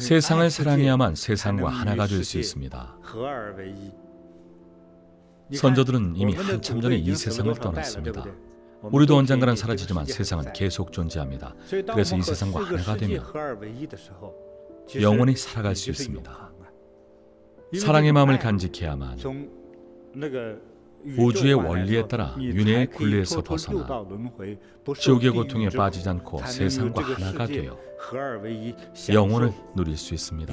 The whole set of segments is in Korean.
세상을 사랑해야만 세상과 하나가 될 수 있습니다. 선조들은 이미 한참 전에 이 세상을 떠났습니다. 우리도 언젠가는 사라지지만 세상은 계속 존재합니다. 그래서 이 세상과 하나가 되면 영원히 살아갈 수 있습니다. 사랑의 마음을 간직해야만 우주의 원리에 따라 윤회의 굴레에서 벗어나 지옥의 고통에 빠지지 않고 세상과 하나가 되어 영혼을 누릴 수 있습니다.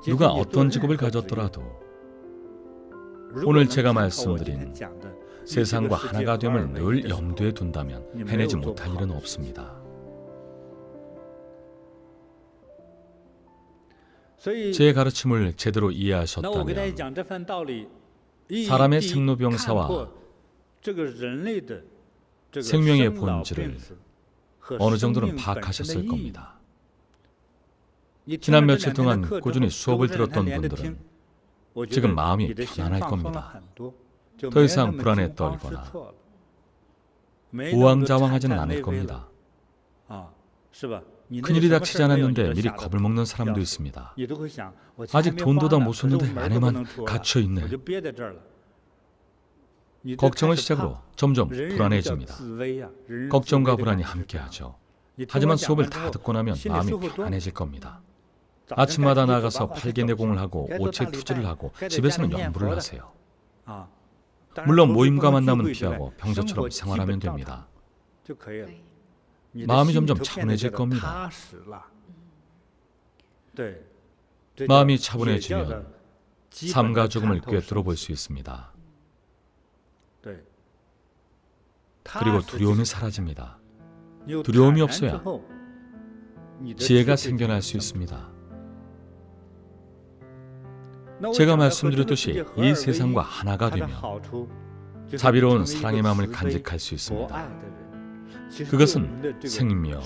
누가 어떤 직업을 가졌더라도 오늘 제가 말씀드린 세상과 하나가 됨을 늘 염두에 둔다면 해내지 못할 일은 없습니다. 제 가르침을 제대로 이해하셨다면 사람의 생로병사와 생명의 본질을 어느 정도는 파악하셨을 겁니다. 지난 며칠 동안 꾸준히 수업을 들었던 분들은 지금 마음이 편안할 겁니다. 더 이상 불안에 떨거나 우왕좌왕하지는 않을 겁니다. 큰일이 닥치지 않았는데 미리 겁을 먹는 사람도 있습니다. 아직 돈도 다 못 썼는데 안에만 갇혀있네. 걱정을 시작으로 점점 불안해집니다. 걱정과 불안이 함께하죠. 하지만 수업을 다 듣고 나면 마음이 편안해질 겁니다. 아침마다 나가서 팔개내공을 하고 오체 투지를 하고 집에서는 연부를 하세요. 물론 모임과 만남은 피하고 평소처럼 생활하면 됩니다. 마음이 점점 차분해질 겁니다. 마음이 차분해지면 삶과 죽음을 꿰뚫어 볼 수 있습니다. 그리고 두려움이 사라집니다. 두려움이 없어야 지혜가 생겨날 수 있습니다. 제가 말씀드렸듯이 이 세상과 하나가 되면 자비로운 사랑의 마음을 간직할 수 있습니다. 그것은 생명,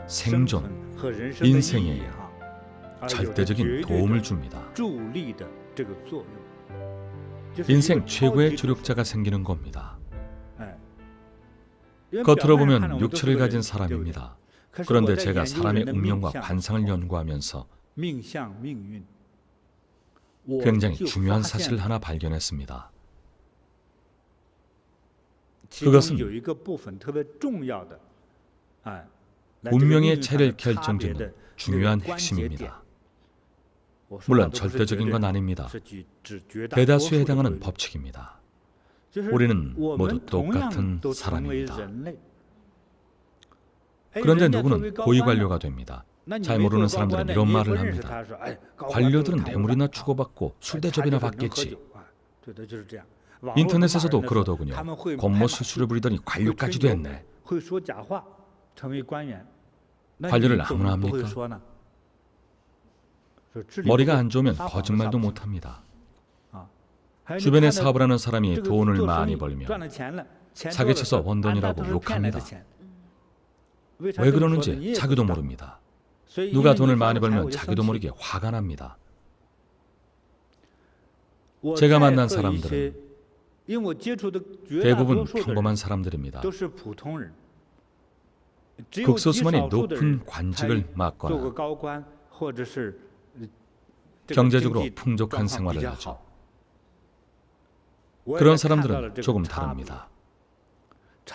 생존, 인생에 절대적인 도움을 줍니다. 인생 최고의 조력자가 생기는 겁니다. 겉으로 보면 육체를 가진 사람입니다. 그런데 제가 사람의 운명과 관상을 연구하면서 굉장히 중요한 사실을 하나 발견했습니다. 그것은 운명의 차를 결정짓는 중요한 핵심입니다. 물론 절대적인 건 아닙니다. 대다수에 해당하는 법칙입니다. 우리는 모두 똑같은 사람입니다. 그런데 누구는 고위관료가 됩니다. 잘 모르는 사람들은 이런 말을 합니다. 관료들은 뇌물이나 주고받고 술대접이나 받겠지. 인터넷에서도 그러더군요. 권모 술수를 부리더니 관료까지 됐네. 관료를 아무나 합니까? 머리가 안 좋으면 거짓말도 못합니다. 주변에 사업을 하는 사람이 돈을 많이 벌면 사기쳐서 번 돈이라고 욕합니다. 왜 그러는지 자기도 모릅니다. 누가 돈을 많이 벌면 자기도 모르게 화가 납니다. 제가 만난 사람들은 대부분 평범한 사람들입니다. 극소수만이 높은 관직을 맡거나 경제적으로 풍족한 생활을 하죠. 그런 사람들은 조금 다릅니다.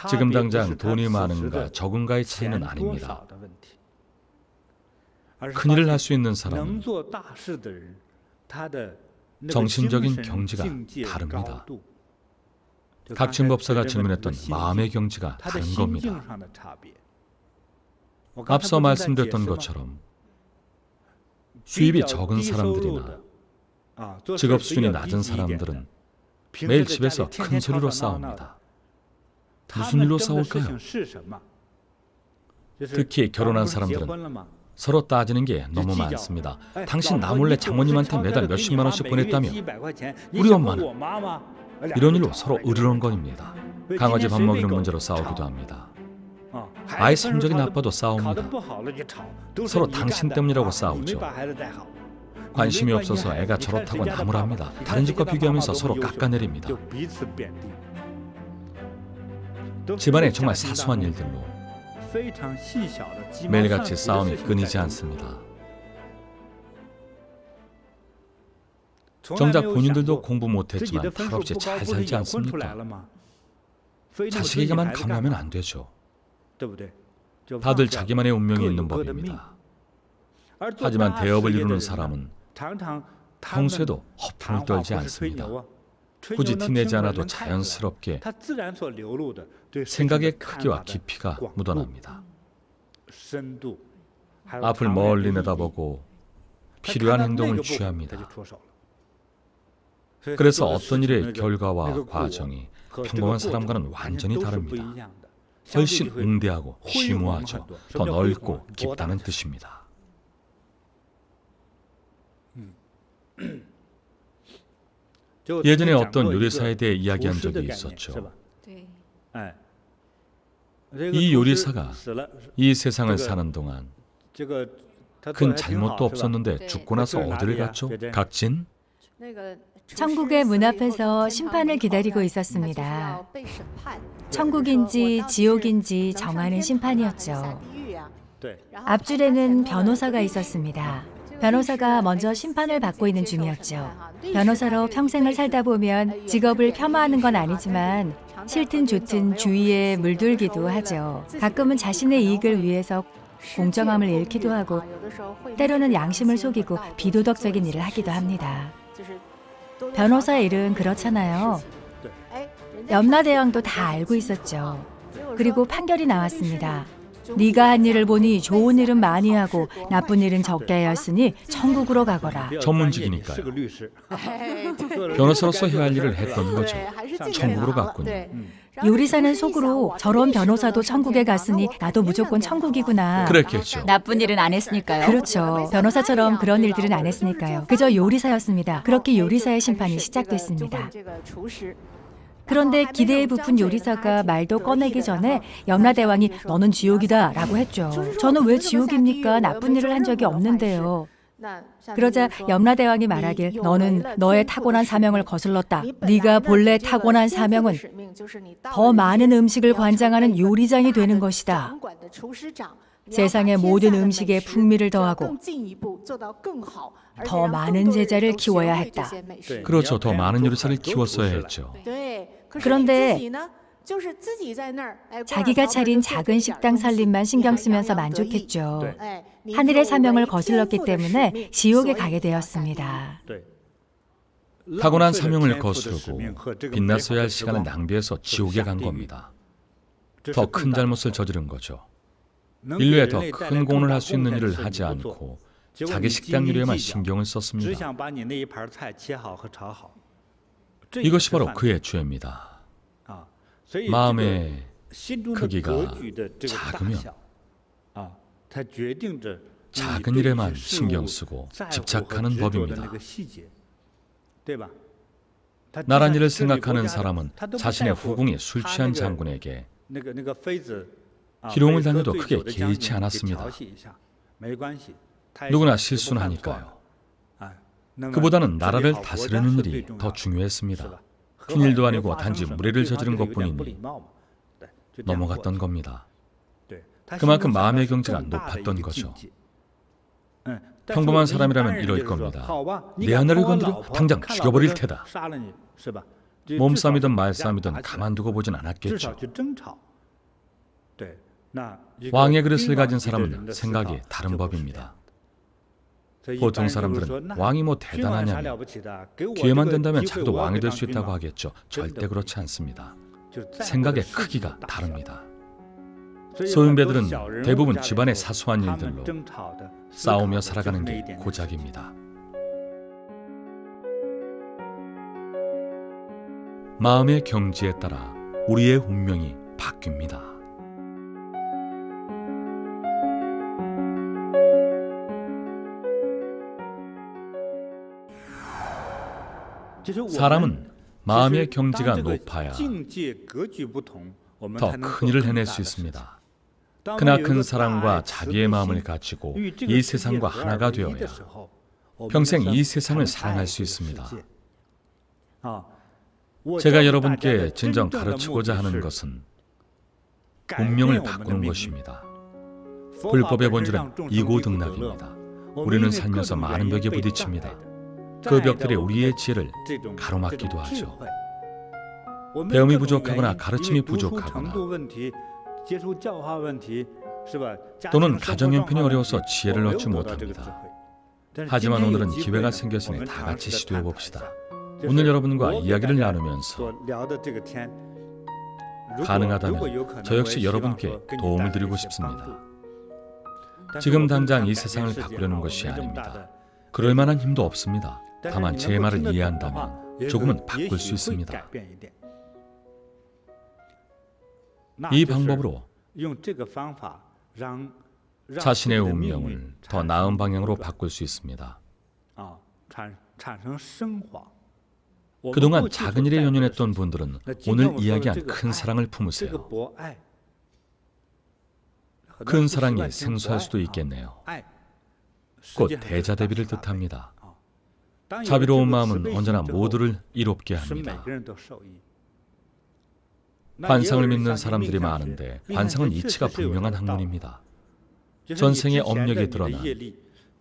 지금 당장 돈이 많은가 적은가의 차이는 아닙니다. 큰일을 할 수 있는 사람은 정신적인 경지가 다릅니다. 각침법사가 질문했던 마음의 경지가 다른 겁니다. 앞서 말씀드렸던 것처럼 수입이 적은 사람들이나 직업 수준이 낮은 사람들은 매일 집에서 큰 소리로 싸웁니다. 무슨 일로 싸울까요? 특히 결혼한 사람들은 서로 따지는 게 너무 많습니다. 당신 나 몰래 장모님한테 매달 몇십만 원씩 보냈다며 우리 엄마는 이런 일로 서로 으르렁거립니다. 강아지 밥 먹이는 문제로 싸우기도 합니다. 아이 성적이 나빠도 싸웁니다. 서로 당신 때문이라고 싸우죠. 관심이 없어서 애가 저렇다고 나무랍니다. 다른 집과 비교하면서 서로 깎아내립니다. 집안의 정말 사소한 일들로 매일같이 싸움이 끊이지 않습니다. 정작 본인들도 공부 못했지만 탈없이 잘 살지 않습니까? 자식에게만 강요하면 안 되죠. 다들 자기만의 운명이 있는 법입니다. 하지만 대업을 이루는 사람은 평소에도 허풍을 떨지 않습니다. 굳이 티내지 않아도 자연스럽게 생각의 크기와 깊이가 묻어납니다. 앞을 멀리 내다보고 필요한 행동을 취합니다. 그래서 어떤 일의 결과와 과정이 평범한 사람과는 완전히 다릅니다. 훨씬 응대하고 심오하죠. 더 넓고 깊다는 뜻입니다. 예전에 어떤 요리사에 대해 이야기한 적이 있었죠. 이 요리사가 이 세상을 사는 동안 큰 잘못도 없었는데 죽고 나서 어디를 갔죠? 각진? 천국의 문 앞에서 심판을 기다리고 있었습니다. 천국인지 지옥인지 정하는 심판이었죠. 앞줄에는 변호사가 있었습니다. 변호사가 먼저 심판을 받고 있는 중이었죠. 변호사로 평생을 살다 보면 직업을 폄하하는 건 아니지만 싫든 좋든 주위에 물들기도 하죠. 가끔은 자신의 이익을 위해서 공정함을 잃기도 하고 때로는 양심을 속이고 비도덕적인 일을 하기도 합니다. 변호사의 일은 그렇잖아요. 염라대왕도 다 알고 있었죠. 그리고 판결이 나왔습니다. 네가 한 일을 보니 좋은 일은 많이 하고 나쁜 일은 적게 하였으니 천국으로 가거라. 전문직이니까요. 변호사로서 해야 할 일을 했던 거죠. 천국으로 갔군요. 요리사는 속으로 저런 변호사도 천국에 갔으니 나도 무조건 천국이구나. 그랬겠죠. 나쁜 일은 안 했으니까요. 그렇죠. 변호사처럼 그런 일들은 안 했으니까요. 그저 요리사였습니다. 그렇게 요리사의 심판이 시작됐습니다. 그런데 기대에 부푼 요리사가 말도 꺼내기 전에 염라대왕이 너는 지옥이다 라고 했죠. 저는 왜 지옥입니까? 나쁜 일을 한 적이 없는데요. 그러자 염라대왕이 말하길 너는 너의 타고난 사명을 거슬렀다. 네가 본래 타고난 사명은 더 많은 음식을 관장하는 요리장이 되는 것이다. 세상의 모든 음식에 풍미를 더하고 더 많은 제자를 키워야 했다. 그렇죠. 더 많은 요리사를 키웠어야 했죠. 그런데 자기가 차린 작은 식당 살림만 신경 쓰면서 만족했죠. 하늘의 사명을 거슬렀기 때문에 지옥에 가게 되었습니다. 타고난 사명을 거스르고 빛났어야 할 시간을 낭비해서 지옥에 간 겁니다. 더 큰 잘못을 저지른 거죠. 인류에 더 큰 공헌을 할 수 있는 일을 하지 않고 자기 식당 요리에만 신경을 썼습니다. 이것이 바로 그의 죄입니다. 마음의 크기가 작으면 작은 일에만 신경 쓰고 집착하는 법입니다. 나란 일을 생각하는 사람은 자신의 후궁이 술 취한 장군에게 희롱을 당해도 크게 개의치 않았습니다. 누구나 실수는 하니까요. 그보다는 나라를 다스리는 일이 더 중요했습니다. 큰 일도 아니고 단지 무례를 저지른 것뿐이니 넘어갔던 겁니다. 그만큼 마음의 경지가 높았던 거죠. 평범한 사람이라면 이럴 겁니다. 내 아내를 건드려 당장 죽여버릴 테다. 몸싸움이든 말싸움이든 가만두고 보진 않았겠죠. 왕의 그릇을 가진 사람은 생각이 다른 법입니다. 보통 사람들은 왕이 뭐 대단하냐며 기회만 된다면 자기도 왕이 될 수 있다고 하겠죠. 절대 그렇지 않습니다. 생각의 크기가 다릅니다. 소인배들은 대부분 집안의 사소한 일들로 싸우며 살아가는 게 고작입니다. 마음의 경지에 따라 우리의 운명이 바뀝니다. 사람은 마음의 경지가 높아야 더 큰 일을 해낼 수 있습니다. 크나큰 사랑과 자비의 마음을 가지고 이 세상과 하나가 되어야 평생 이 세상을 사랑할 수 있습니다. 제가 여러분께 진정 가르치고자 하는 것은 운명을 바꾸는 것입니다. 불법의 본질은 이고등락입니다. 우리는 살면서 많은 벽에 부딪힙니다. 그 벽들이 우리의 지혜를 가로막기도 하죠. 배움이 부족하거나 가르침이 부족하거나 또는 가정 형편이 어려워서 지혜를 얻지 못합니다. 하지만 오늘은 기회가 생겼으니 다 같이 시도해 봅시다. 오늘 여러분과 이야기를 나누면서 가능하다면 저 역시 여러분께 도움을 드리고 싶습니다. 지금 당장 이 세상을 바꾸려는 것이 아닙니다. 그럴 만한 힘도 없습니다. 다만 제 말을 이해한다면 조금은 바꿀 수 있습니다. 이 방법으로 자신의 운명을 더 나은 방향으로 바꿀 수 있습니다. 그동안 작은 일에 연연했던 분들은 오늘 이야기한 큰 사랑을 품으세요. 큰 사랑이 생소할 수도 있겠네요. 곧 대자대비를 뜻합니다. 자비로운 마음은 언제나 모두를 이롭게 합니다. 관상을 믿는 사람들이 많은데 관상은 이치가 분명한 학문입니다. 전생의 업력이 드러나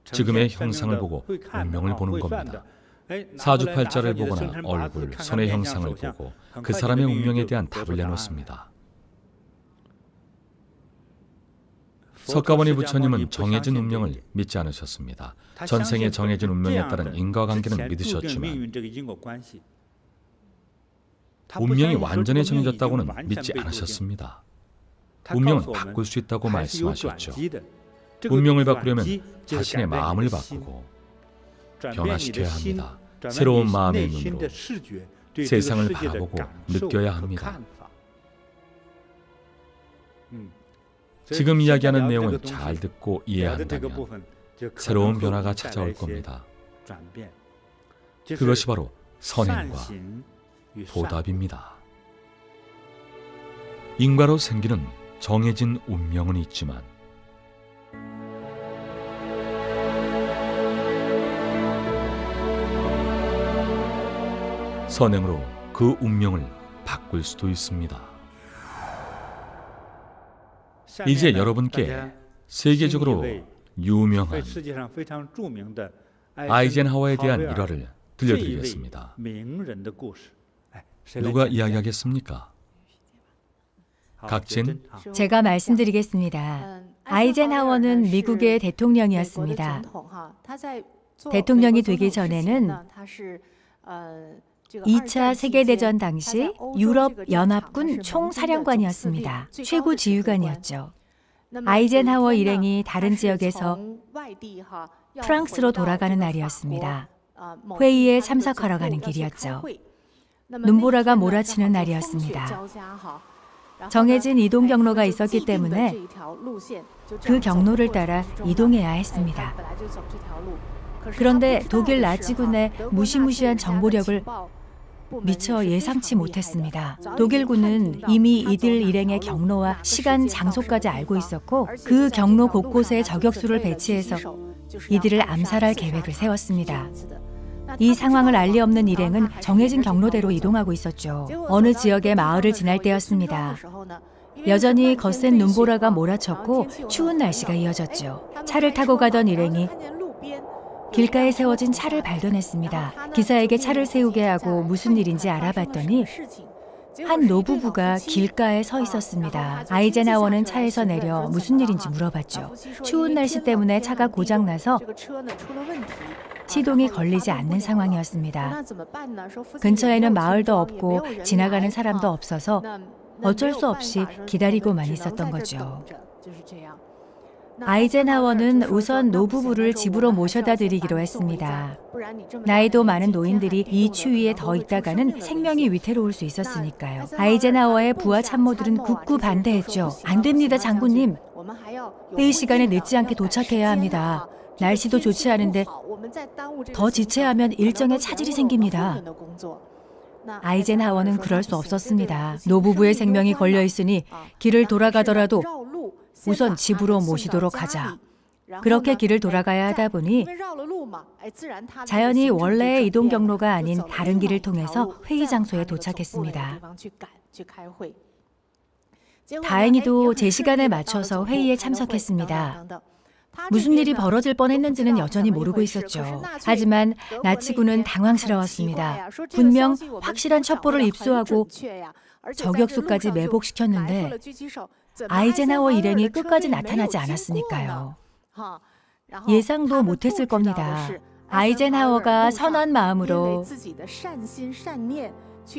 지금의 형상을 보고 운명을 보는 겁니다. 사주팔자를 보거나 얼굴, 손의 형상을 보고 그 사람의 운명에 대한 답을 내놓습니다. 석가모니 부처님은 정해진 운명을 믿지 않으셨습니다. 전생에 정해진 운명에 따른 인과관계는 믿으셨지만 운명이 완전히 정해졌다고는 믿지 않으셨습니다. 운명은 바꿀 수 있다고 말씀하셨죠. 운명을 바꾸려면 자신의 마음을 바꾸고 변화시켜야 합니다. 새로운 마음의 눈으로 세상을 바라보고 느껴야 합니다. 지금 이야기하는 내용을 잘 듣고 이해한다면 새로운 변화가 찾아올 겁니다. 그것이 바로 선행과 보답입니다. 인과로 생기는 정해진 운명은 있지만 선행으로 그 운명을 바꿀 수도 있습니다. 이제 여러분께 세계적으로 유명한 아이젠하워에 대한 일화를 들려드리겠습니다. 누가 이야기하겠습니까? 각진? 제가 말씀드리겠습니다. 아이젠하워는 미국의 대통령이었습니다. 대통령이 되기 전에는 2차 세계대전 당시 유럽연합군 총사령관이었습니다. 최고 지휘관이었죠. 아이젠하워 일행이 다른 지역에서 프랑스로 돌아가는 날이었습니다. 회의에 참석하러 가는 길이었죠. 눈보라가 몰아치는 날이었습니다. 정해진 이동 경로가 있었기 때문에 그 경로를 따라 이동해야 했습니다. 그런데 독일 나치군의 무시무시한 정보력을 미처 예상치 못했습니다. 독일군은 이미 이들 일행의 경로와 시간, 장소까지 알고 있었고 그 경로 곳곳에 저격수를 배치해서 이들을 암살할 계획을 세웠습니다. 이 상황을 알 리 없는 일행은 정해진 경로대로 이동하고 있었죠. 어느 지역의 마을을 지날 때였습니다. 여전히 거센 눈보라가 몰아쳤고 추운 날씨가 이어졌죠. 차를 타고 가던 일행이 길가에 세워진 차를 발견했습니다. 기사에게 차를 세우게 하고 무슨 일인지 알아봤더니 한 노부부가 길가에 서 있었습니다. 아이젠하워는 차에서 내려 무슨 일인지 물어봤죠. 추운 날씨 때문에 차가 고장나서 시동이 걸리지 않는 상황이었습니다. 근처에는 마을도 없고 지나가는 사람도 없어서 어쩔 수 없이 기다리고만 있었던 거죠. 아이젠하워는 우선 노부부를 집으로 모셔다 드리기로 했습니다. 나이도 많은 노인들이 이 추위에 더 있다가는 생명이 위태로울 수 있었으니까요. 아이젠하워의 부하 참모들은 굳고 반대했죠. 안 됩니다, 장군님. 회의 시간에 늦지 않게 도착해야 합니다. 날씨도 좋지 않은데 더 지체하면 일정에 차질이 생깁니다. 아이젠하워는 그럴 수 없었습니다. 노부부의 생명이 걸려 있으니 길을 돌아가더라도 우선 집으로 모시도록 하자. 그렇게 길을 돌아가야 하다 보니 자연히 원래의 이동 경로가 아닌 다른 길을 통해서 회의 장소에 도착했습니다. 다행히도 제 시간에 맞춰서 회의에 참석했습니다. 무슨 일이 벌어질 뻔했는지는 여전히 모르고 있었죠. 하지만 나치군은 당황스러웠습니다. 분명 확실한 첩보를 입수하고 저격수까지 매복시켰는데 아이젠하워 일행이 끝까지 나타나지 않았으니까요. 예상도 못했을 겁니다. 아이젠하워가 선한 마음으로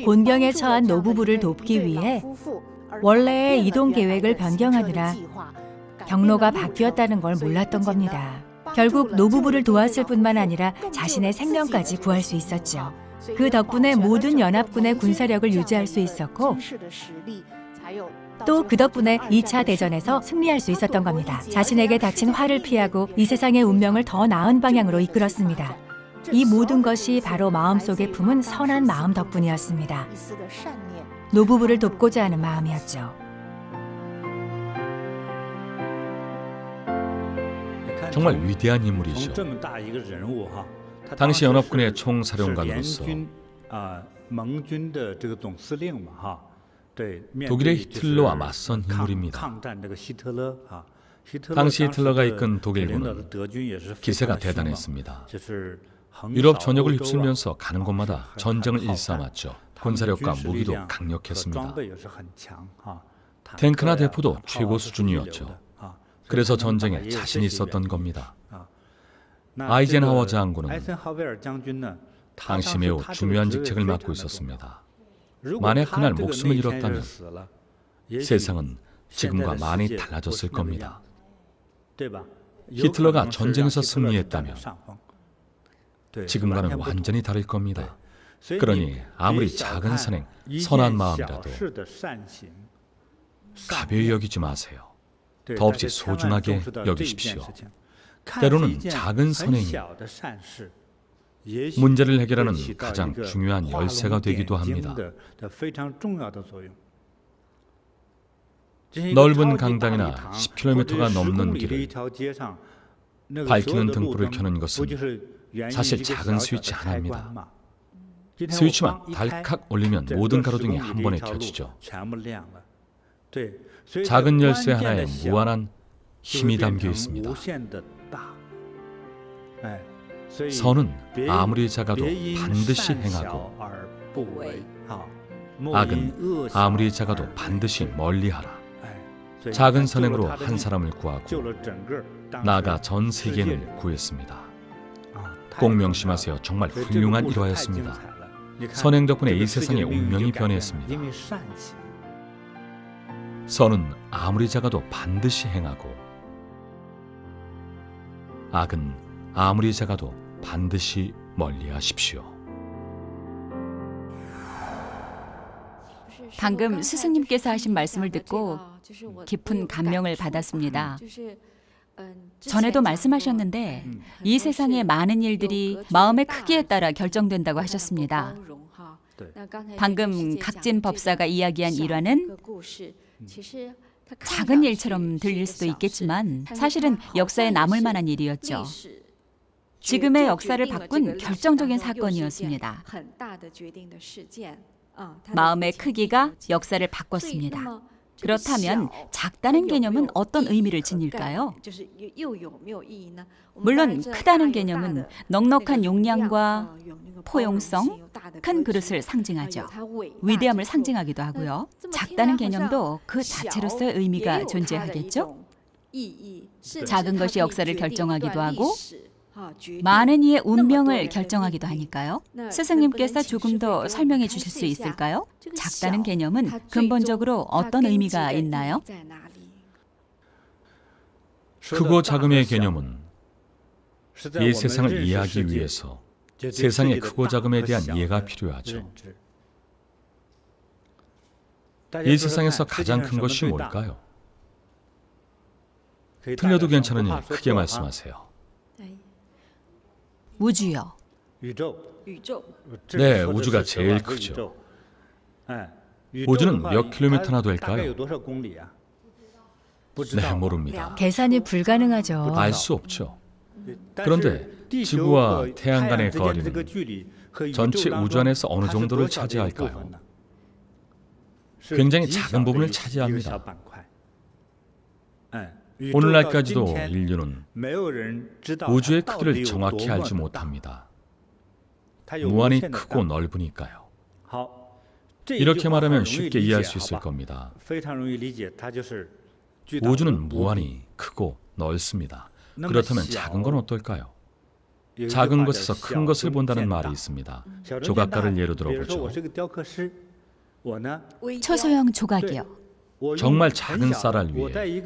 곤경에 처한 노부부를 돕기 위해 원래의 이동 계획을 변경하느라 경로가 바뀌었다는 걸 몰랐던 겁니다. 결국 노부부를 도왔을 뿐만 아니라 자신의 생명까지 구할 수 있었죠. 그 덕분에 모든 연합군의 군사력을 유지할 수 있었고 또 그 덕분에 2차 대전에서 승리할 수 있었던 겁니다. 자신에게 닥친 화를 피하고 이 세상의 운명을 더 나은 방향으로 이끌었습니다. 이 모든 것이 바로 마음속에 품은 선한 마음 덕분이었습니다. 노부부를 돕고자 하는 마음이었죠. 정말 위대한 인물이죠. 당시 연합군의 총사령관으로서 독일의 히틀러와 맞선 인물입니다. 당시 히틀러가 이끈 독일군은 기세가 대단했습니다. 유럽 전역을 휩쓸면서 가는 곳마다 전쟁을 일삼았죠. 군사력과 무기도 강력했습니다. 탱크나 대포도 최고 수준이었죠. 그래서 전쟁에 자신이 있었던 겁니다. 아이젠하워 장군은 당시 매우 중요한 직책을 맡고 있었습니다. 만약 그날 목숨을 잃었다면 세상은 지금과 많이 달라졌을 겁니다. 히틀러가 전쟁에서 승리했다면 지금과는 완전히 다를 겁니다. 그러니 아무리 작은 선행, 선한 마음이라도 가벼이 여기지 마세요. 더없이 소중하게 여기십시오. 때로는 작은 선행이 문제를 해결하는 가장 중요한 열쇠가 되기도 합니다. 넓은 강당이나 10km가 넘는 길을 밝히는 등불을 켜는 것은 사실 작은 스위치 하나입니다. 스위치만 달칵 올리면 모든 가로등이 한 번에 켜지죠. 작은 열쇠 하나에 무한한 힘이 담겨 있습니다. 선은 아무리 작아도 반드시 행하고 악은 아무리 작아도 반드시 멀리하라. 작은 선행으로 한 사람을 구하고 나아가 전 세계를 구했습니다. 꼭 명심하세요. 정말 훌륭한 일화였습니다. 선행 덕분에 이 세상의 운명이 변했습니다. 선은 아무리 작아도 반드시 행하고 악은 아무리 작아도 반드시 멀리하십시오. 방금 스승님께서 하신 말씀을 듣고 깊은 감명을 받았습니다. 전에도 말씀하셨는데 이 세상의 많은 일들이 마음의 크기에 따라 결정된다고 하셨습니다. 방금 각진 법사가 이야기한 일화는 작은 일처럼 들릴 수도 있겠지만 사실은 역사에 남을 만한 일이었죠. 지금의 역사를 바꾼 결정적인 사건이었습니다. 마음의 크기가 역사를 바꿨습니다. 그렇다면 작다는 개념은 어떤 의미를 지닐까요? 물론 크다는 개념은 넉넉한 용량과 포용성, 큰 그릇을 상징하죠. 위대함을 상징하기도 하고요. 작다는 개념도 그 자체로서의 의미가 존재하겠죠. 작은 것이 역사를 결정하기도 하고 많은 이의 운명을 결정하기도 하니까요. 스승님께서 조금 더 설명해 주실 수 있을까요? 작다는 개념은 근본적으로 어떤 의미가 있나요? 크고 작음의 개념은 이 세상을 이해하기 위해서 세상의 크고 작음에 대한 이해가 필요하죠. 이 세상에서 가장 큰 것이 뭘까요? 틀려도 괜찮으니 크게 말씀하세요. 우주요. 네, 우주가 제일 크죠. 우주는 몇 킬로미터나 될까요? 네, 모릅니다. 계산이 불가능하죠. 알 수 없죠. 그런데 지구와 태양 간의 거리는 전체 우주 안에서 어느 정도를 차지할까요? 굉장히 작은 부분을 차지합니다. 오늘날까지도 인류는 우주의 크기를 정확히 알지 못합니다. 무한히 크고 넓으니까요. 이렇게 말하면 쉽게 이해할 수 있을 겁니다. 우주는 무한히 크고 넓습니다. 그렇다면 작은 건 어떨까요? 작은 것에서 큰 것을 본다는 말이 있습니다. 조각가를 예로 들어보죠. 초소형 조각이요. 정말 작은 쌀알 위에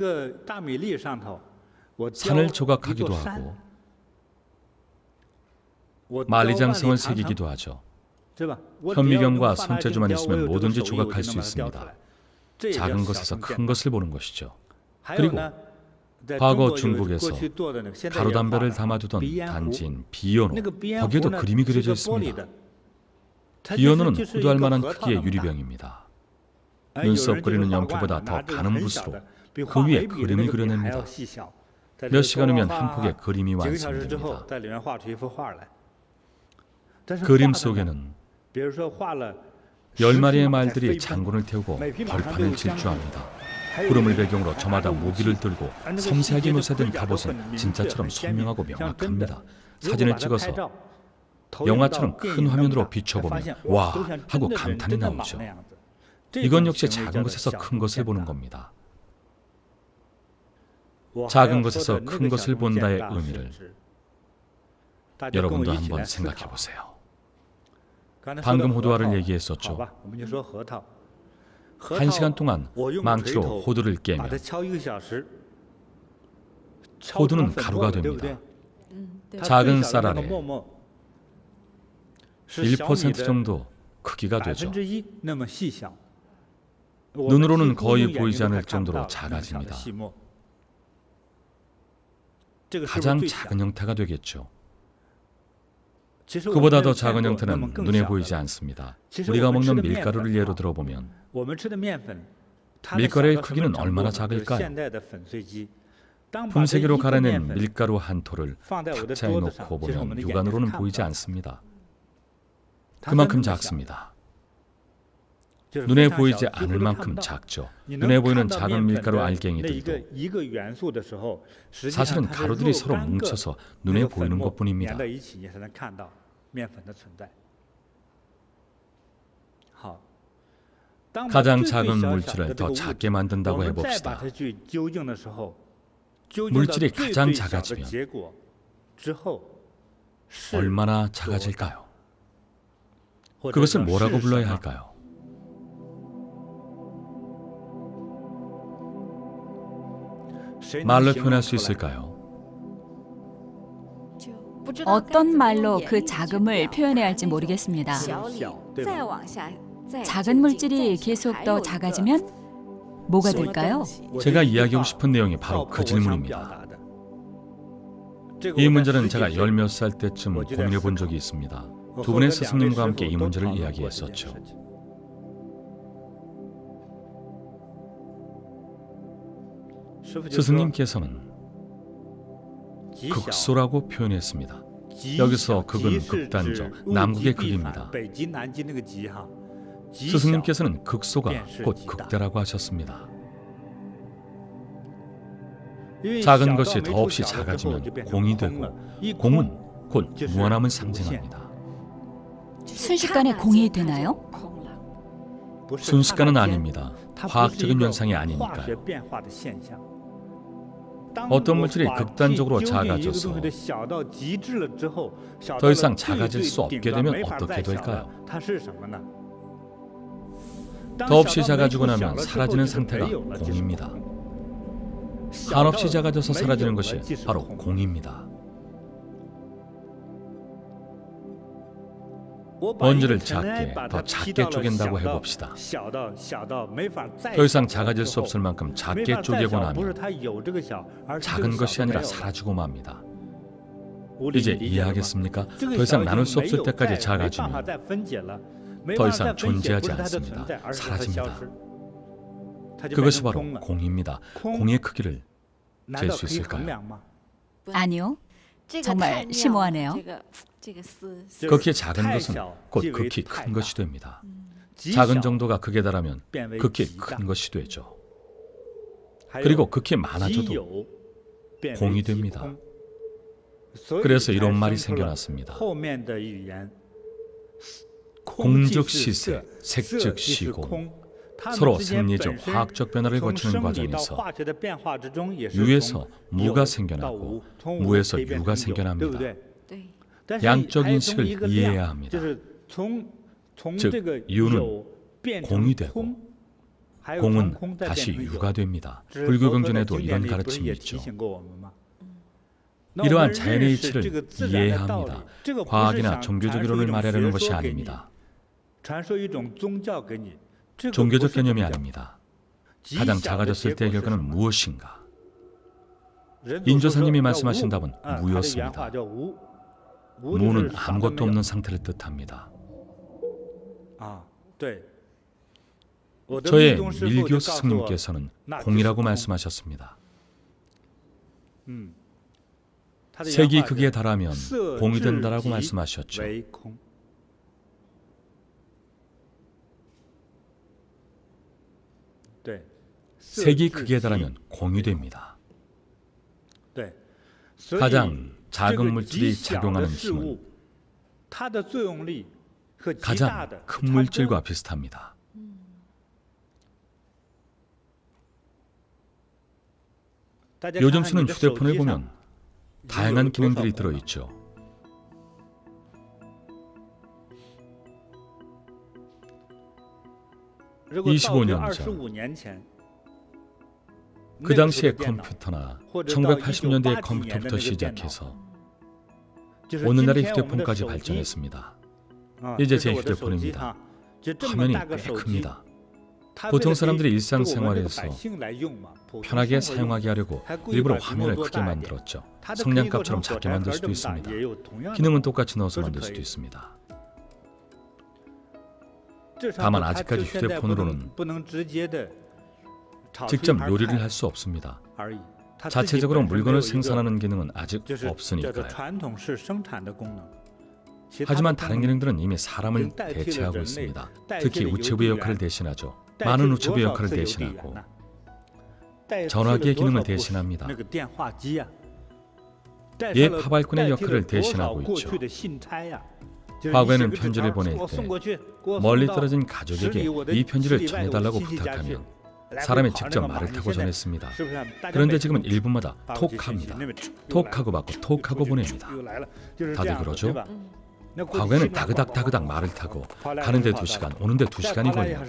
산을 조각하기도 하고 만리장성을 새기기도 하죠. 현미경과 손재주만 있으면 뭐든지 조각할 수 있습니다. 작은 것에서 큰 것을 보는 것이죠. 그리고 과거 중국에서 가루담배를 담아두던 단지인 비연호, 거기에도 그림이 그려져 있습니다. 비연호는 호두할 만한 크기의 유리병입니다. 눈썹 그리는 연필보다 더 가는 붓으로 그 위에 그림을 그려냅니다. 몇 시간 후면 한 폭의 그림이 완성됩니다. 그림 속에는 10마리의 말들이 장군을 태우고 벌판을 질주합니다. 구름을 배경으로 저마다 무기를 들고 섬세하게 묘사된 갑옷은 진짜처럼 선명하고 명확합니다. 사진을 찍어서 영화처럼 큰 화면으로 비춰보면 와 하고 감탄이 나오죠. 이건 역시 작은 것에서 큰 것을 보는 겁니다. 작은 것에서 큰 것을 본다의 의미를 여러분도 한번 생각해 보세요. 방금 호두알을 얘기했었죠. 1시간 동안 망치로 호두를 깨면 호두는 가루가 됩니다. 작은 쌀알에 1% 정도 크기가 되죠. 눈으로는 거의 보이지 않을 정도로 작아집니다. 가장 작은 형태가 되겠죠. 그보다 더 작은 형태는 눈에 보이지 않습니다. 우리가 먹는 밀가루를 예로 들어보면 밀가루의 크기는 얼마나 작을까요? 분쇄기로 갈아낸 밀가루 한 톨을 탁자에 놓고 보면 육안으로는 보이지 않습니다. 그만큼 작습니다. 눈에 보이지 않을 만큼 작죠. 눈에 보이는 작은 밀가루 알갱이들도 사실은 가루들이 서로 뭉쳐서 눈에 보이는 것뿐입니다. 가장 작은 물질을 더 작게 만든다고 해봅시다. 물질이 가장 작아지면 얼마나 작아질까요? 그것을 뭐라고 불러야 할까요? 말로 표현할 수 있을까요? 어떤 말로 그 작음을 표현해야 할지 모르겠습니다. 작은 물질이 계속 더 작아지면 뭐가 될까요? 제가 이야기하고 싶은 내용이 바로 그 질문입니다. 이 문제는 제가 10몇 살 때쯤 고민해 본 적이 있습니다. 두 분의 스승님과 함께 이 문제를 이야기했었죠. 스승님께서는 극소라고 표현했습니다. 여기서 극은 극단적, 남극의 극입니다. 스승님께서는 극소가 곧 극대라고 하셨습니다. 작은 것이 더없이 작아지면 공이 되고 공은 곧 무한함을 상징합니다. 순식간에 공이 되나요? 순식간은 아닙니다. 화학적인 현상이 아니니까요. 어떤 물질이 극단적으로 작아져서 더 이상 작아질 수 없게 되면 어떻게 될까요? 더없이 작아지고 나면 사라지는 상태가 공입니다. 한없이 작아져서 사라지는 것이 바로 공입니다. 먼지를 작게, 더 작게 쪼갠다고 해봅시다. 더 이상 작아질 수 없을 만큼 작게 쪼개고 나면 작은 것이 아니라 사라지고 맙니다. 이제 이해하겠습니까? 더 이상 나눌 수 없을 때까지 작아지면 더 이상 존재하지 않습니다. 사라집니다. 그것이 바로 공입니다. 공의 크기를 잴 수 있을까요? 아니요. 정말 심오하네요. 극히 작은 것은 곧 극히 큰 것이 됩니다. 작은 정도가 극에 달하면 극히 큰 것이 되죠. 그리고 극히 많아져도 공이 됩니다. 그래서 이런 말이 생겨났습니다. 공즉 시세, 색즉 시공. 서로 생리적, 화학적 변화를 거치는 과정에서 유에서 무가 생겨나고 무에서 유가 생겨납니다. 양적 인식을 이해해야 합니다. 즉 유는 공이 되고 공은 다시 유가 됩니다. 불교 경전에도 이런 가르침이 있죠. 이러한 자연의 이치를 이해해야 합니다. 과학이나 종교적 이론을 말하려는 것이 아닙니다. 종교적 개념이 아닙니다. 가장 작아졌을 때의 결과는 무엇인가? 인조사님이 말씀하신 답은 무였습니다. 무는 아무것도 없는 상태를 뜻합니다. 저의 밀교 스승님께서는 공이라고 말씀하셨습니다. 색이 극에 달하면 공이 된다라고 말씀하셨죠. 색이 극에 달하면 공이 됩니다. 가장 작은 물질이 작용하는 힘은 가장 큰 물질과 비슷합니다. 요즘 쓰는 휴대폰을 보면 다양한 기능들이 들어있죠. (25년 전) 그 당시의 컴퓨터나 1980년대의 컴퓨터부터 시작해서 오늘날의 휴대폰까지 발전했습니다. 이제 제 휴대폰입니다. 화면이 꽤 큽니다. 보통 사람들이 일상생활에서 편하게 사용하게 하려고 일부러 화면을 크게 만들었죠. 성냥갑처럼 작게 만들 수도 있습니다. 기능은 똑같이 넣어서 만들 수도 있습니다. 다만 아직까지 휴대폰으로는 직접 요리를 할 수 없습니다. 자체적으로 물건을 생산하는 기능은 아직 없으니까요. 하지만 다른 기능들은 이미 사람을 대체하고 있습니다. 특히 우체부의 역할을 대신하죠. 많은 우체부의 역할을 대신하고 전화기의 기능을 대신합니다. 파발꾼의 역할을 대신하고 있죠. 과거에는 편지를 보낼 때 멀리 떨어진 가족에게 이 편지를 전해달라고 부탁하면 사람이 직접 말을 타고 전했습니다. 그런데 지금은 1분마다 톡합니다. 톡하고 받고 톡하고 보냅니다. 다들 그러죠? 과거에는 다그닥 말을 타고 가는데 2시간, 오는데 2시간이 걸려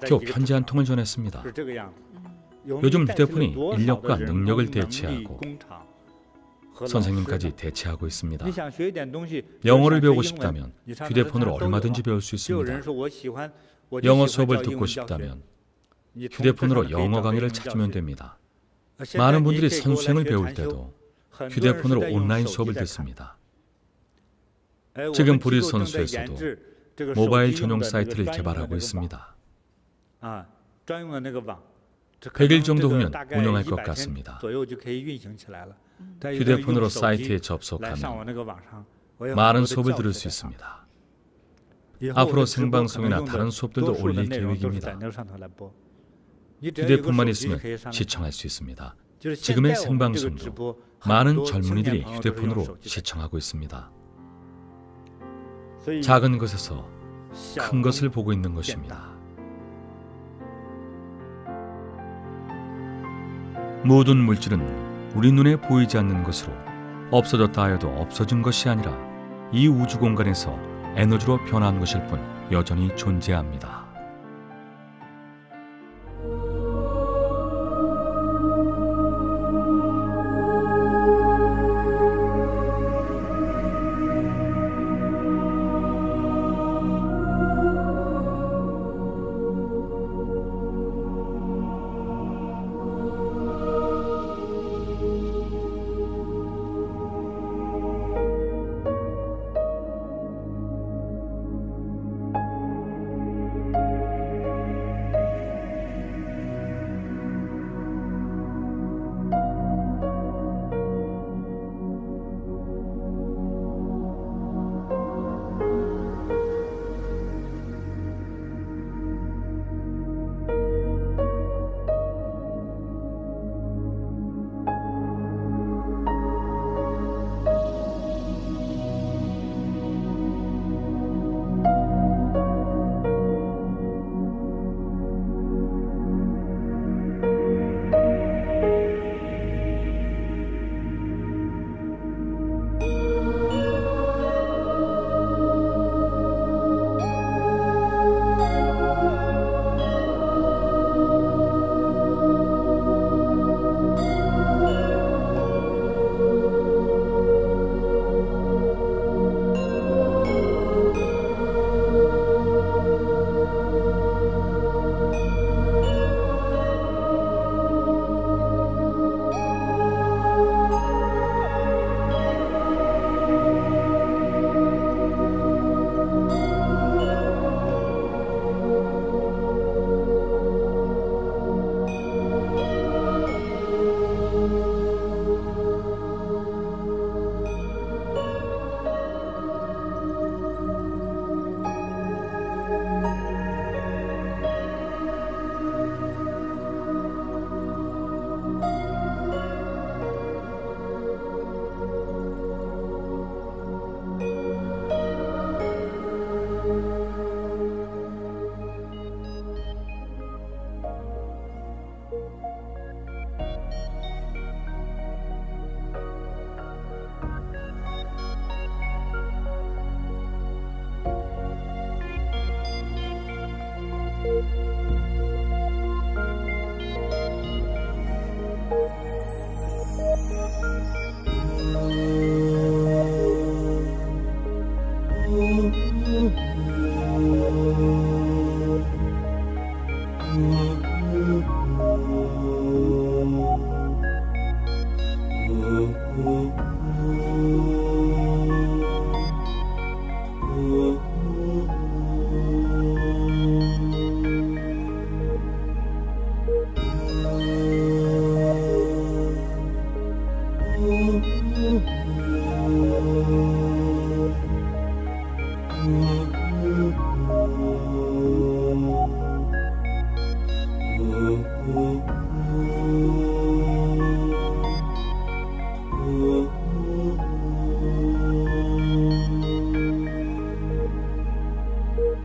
겨우 편지 한 통을 전했습니다. 요즘 휴대폰이 인력과 능력을 대체하고 선생님까지 대체하고 있습니다. 영어를 배우고 싶다면 휴대폰으로 얼마든지 배울 수 있습니다. 영어 수업을 듣고 싶다면 휴대폰으로 영어 강의를 찾으면 됩니다. 많은 분들이 선수행을 배울 때도 휴대폰으로 온라인 수업을 듣습니다. 지금 브리 선수에서도 모바일 전용 사이트를 개발하고 있습니다. 100일 정도 후면 운영할 것 같습니다. 휴대폰으로 사이트에 접속하면 많은 수업을 들을 수 있습니다. 앞으로 생방송이나 다른 수업들도 올릴 계획입니다. 휴대폰만 있으면 시청할 수 있습니다. 지금의 생방송도 많은 젊은이들이 휴대폰으로 시청하고 있습니다. 작은 것에서 큰 것을 보고 있는 것입니다. 모든 물질은 우리 눈에 보이지 않는 것으로 없어졌다 하여도 없어진 것이 아니라 이 우주 공간에서 에너지로 변한 것일 뿐 여전히 존재합니다.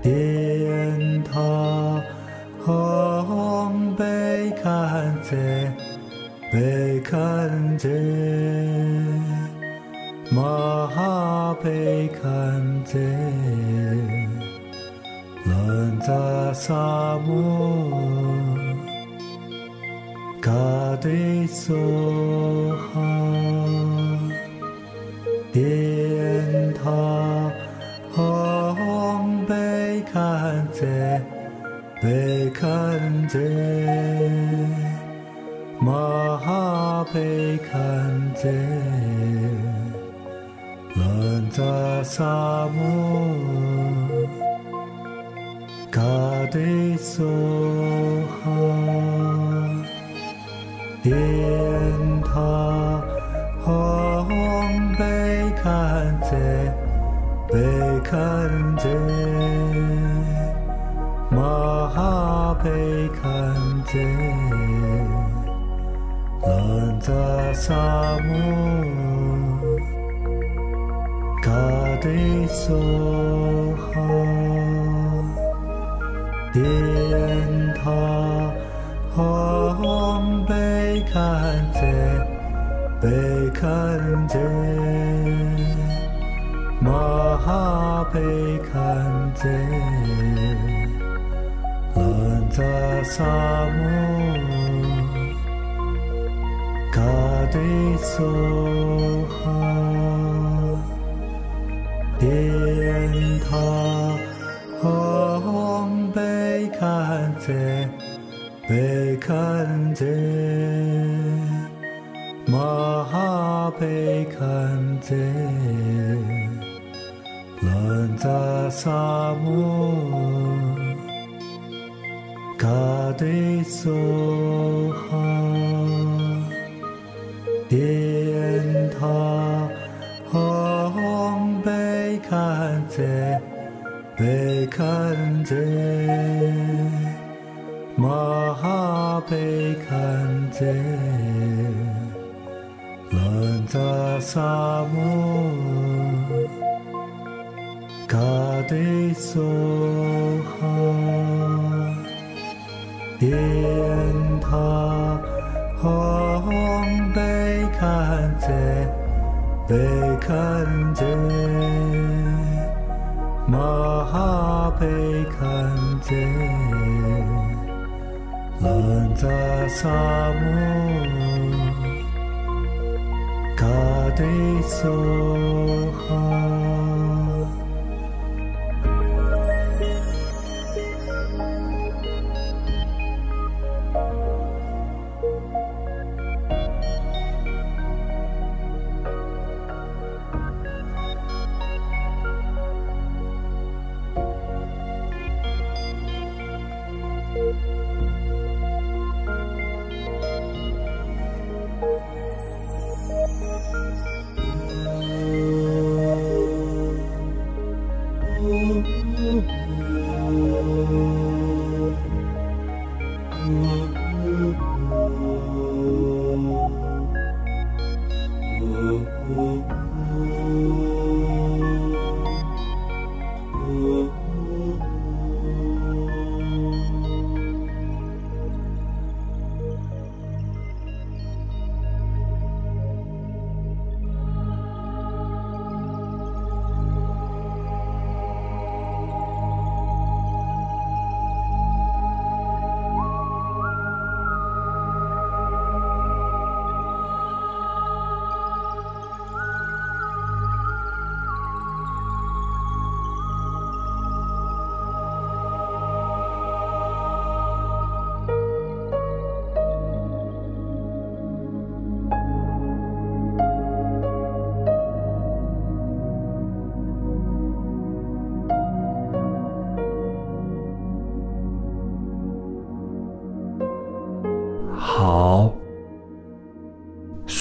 天堂被看见，被看见，马被看见，人在沙漠，가득 쏘하天堂被看见，被看见，马被看见，人在沙漠，가득 쏘하天堂被看见，被看见，马被看见，人在沙漠，가득 쏘하天堂被看见，被看见，马被看见，人在沙漠，가득 쏘하天堂被看见，被看见，马被看见，人在沙漠，가득 쏘하天堂被看见，被看见，马被看见，人在沙漠，가득 쏘하天堂被看见，被看见，马被看见，人在沙漠，가득 쏘하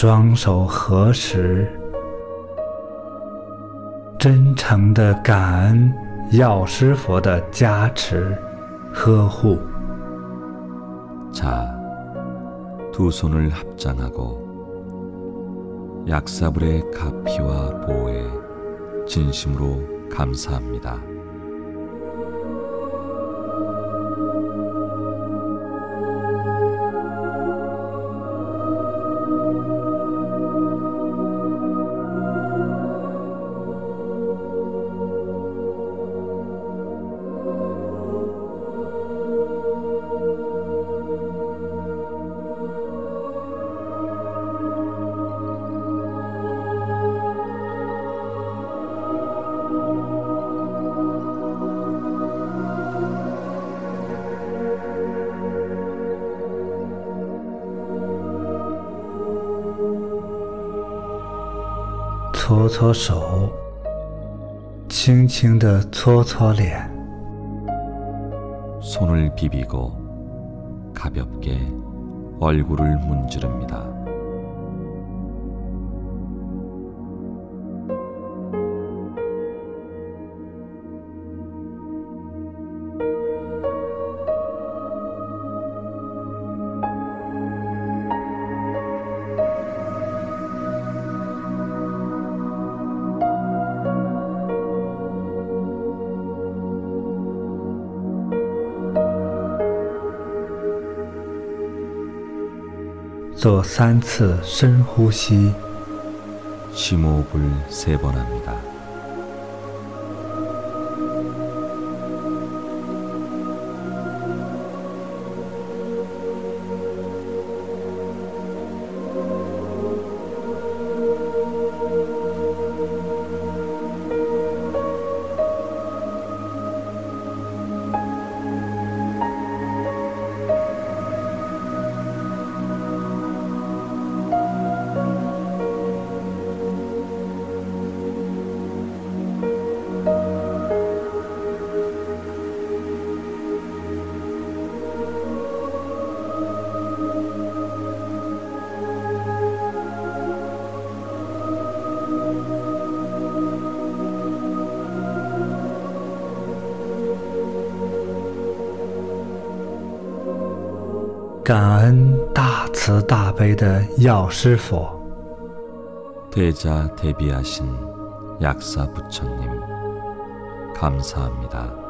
双手合十，真诚地感恩药师佛的加持呵护。 자, 두 손을 합장하고 약사불의 가피와 보호에 진심으로 감사합니다. 搓搓手，轻轻地搓搓脸， 손을 비비고 가볍게 얼굴을 문지릅니다.做3次深呼吸， 심호흡을 3번 합니다. "感恩大慈大悲的药师佛， 대자 대비하신 약사 부처님 감사합니다.